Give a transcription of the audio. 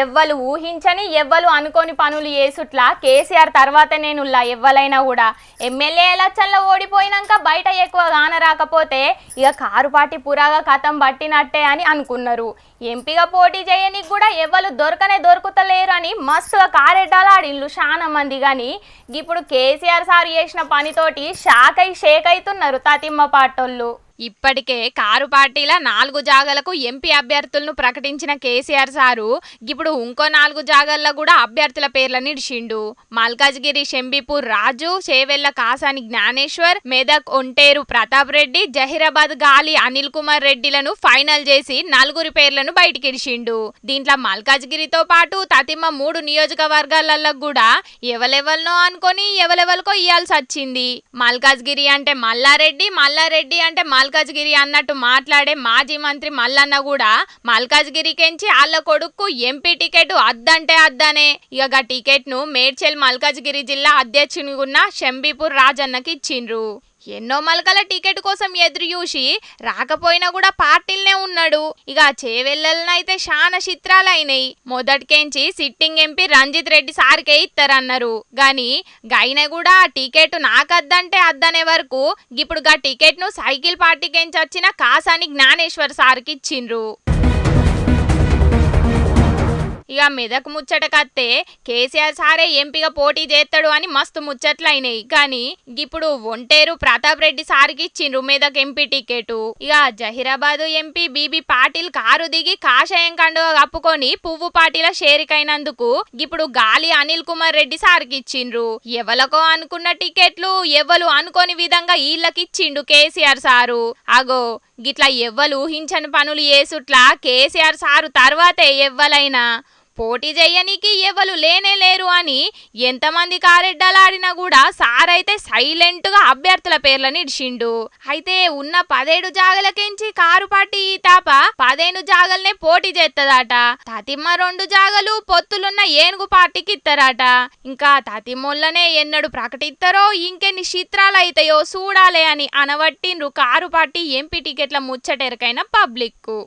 ఎవ్వలు ఊహించని ఎవ్వలు అనుకోని పనులు చేసుట్లా కేసీఆర్ తర్వాత నేనుల్లా ఎవ్వలైనా కూడా ఎమ్మెల్యే ఎలక్షన్లో ఓడిపోయినాక బయట ఎక్కువ గాన రాకపోతే ఇక కారు పార్టీ పురాగా కథం పట్టినట్టే అని అనుకున్నారు. ఎంపీగా పోటీ చేయనికి కూడా ఎవ్వలు దొరకలేరు అని మస్తుగా కారెడ్డాలాడిన్లు చాలా మంది. కానీ ఇప్పుడు కేసీఆర్ సార్ చేసిన పనితోటి షేక్ అవుతున్నారు తతిమ్మ పాటోళ్ళు. ఇప్పటికే కారు పార్టీల 4 జాగాలకు ఎంపీ అభ్యర్థులను ప్రకటించిన కేసీఆర్ సారు ఇప్పుడు ఇంకో 4 జాగాల్లో కూడా అభ్యర్థుల పేర్లను ఇడిచిండు. మల్కాజ్గిరి షెంబీపూర్ రాజు, చేవెళ్ల కాసాని జ్ఞానేశ్వర్, మెదక్ ఒంటేరు ప్రతాప్ రెడ్డి, జహీరాబాద్ గాలి అనిల్ కుమార్ రెడ్డిలను ఫైనల్ చేసి 4 పేర్లను బయటికి ఇడిచిండు. దీంట్లో మల్కాజ్గిరితో పాటు తతిమ్మ 3 నియోజకవర్గాలలో కూడా ఎవలెవలనో అనుకొని ఎవలెవలకో ఇయ్యాల్సి వచ్చింది. మల్కాజ్గిరి అంటే మల్లారెడ్డి అంటే మల్కాజ్గిరి అన్నట్టు మాట్లాడే మాజీ మంత్రి మల్లన్న కూడా మల్కాజ్గిరికెంచి వాళ్ళ కొడుకు ఎంపీ టికెట్ అద్దంటే అద్దనే. ఇక టికెట్ ను మేడ్చల్ మల్కాజ్గిరి జిల్లా అధ్యక్షుని ఉన్న షంబీపూర్ రాజన్నకి ఇచ్చిండ్రు. ఎన్నో మల్కల టికెట్ కోసం ఎదురు చూసి రాకపోయినా కూడా పార్టీలనే ఉన్నాడు. ఇక చేవెళ్ళనైతే చాలా చిత్రాలైనాయి. మొదటికేంచి సిట్టింగ్ ఎంపీ రంజిత్ రెడ్డి సార్కే ఇస్తారన్నారు. గాని గైన కూడా టికెట్ నాకద్దంటే అద్దనే వరకు ఇప్పుడు టికెట్ ను సైకిల్ పార్టీకేంచి వచ్చిన కాసాని జ్ఞానేశ్వర్ సార్కి ఇచ్చిండ్రు. ఇక మెదక్ ముచ్చటకత్తే కేసీఆర్ సారే ఎంపీగా పోటీ చేస్తాడు అని మస్తు ముచ్చట్లయినాయి. కానీ ఇప్పుడు ఒంటేరు ప్రతాప్ రెడ్డి సార్కి ఇచ్చిండ్రు మెదక్ ఎంపీ టికెట్. ఇక జహీరాబాద్ ఎంపీ బీబీ పాటిల్ కారు దిగి కాషాయం కండువ కప్పుకొని పువ్వు పార్టీల షేరికైనందుకు ఇప్పుడు గాలి అనిల్ కుమార్ రెడ్డి సార్కి ఇచ్చిండ్రు. ఎవలకో అనుకున్న టికెట్లు ఎవలు అనుకోని విధంగా వీళ్ళకిచ్చిండు కేసీఆర్ సారు. అగో గిట్లా ఎవ్వలు ఊహించని పనులు చేసుట్లా కేసీఆర్ సారు తర్వాతే ఎవ్వలైనా పోటీ చేయనీకి ఎవరు లేరు అని ఎంతమంది కారెడ్డలాడినా కూడా సారైతే సైలెంట్ గా అభ్యర్థుల పేర్లను ఇడిచిండు. అయితే ఉన్న 17 జాగలకించి కారు పార్టీ ఈ తాప 15 జాగల్నే పోటీ చేస్తదట. తతిమ్మ 2 జాగలు పొత్తులున్న ఏనుగు పార్టీకి ఇస్తారట. ఇంకా తతిమ్మోళ్ళనే ఎన్నడు ప్రకటిస్తారో ఇంకెన్ని చిత్రాలు అయితాయో చూడాలే అని అనవట్టిండ్రు కారు పార్టీ ఎంపీ టికెట్ల ముచ్చటెరకైన పబ్లిక్ కు.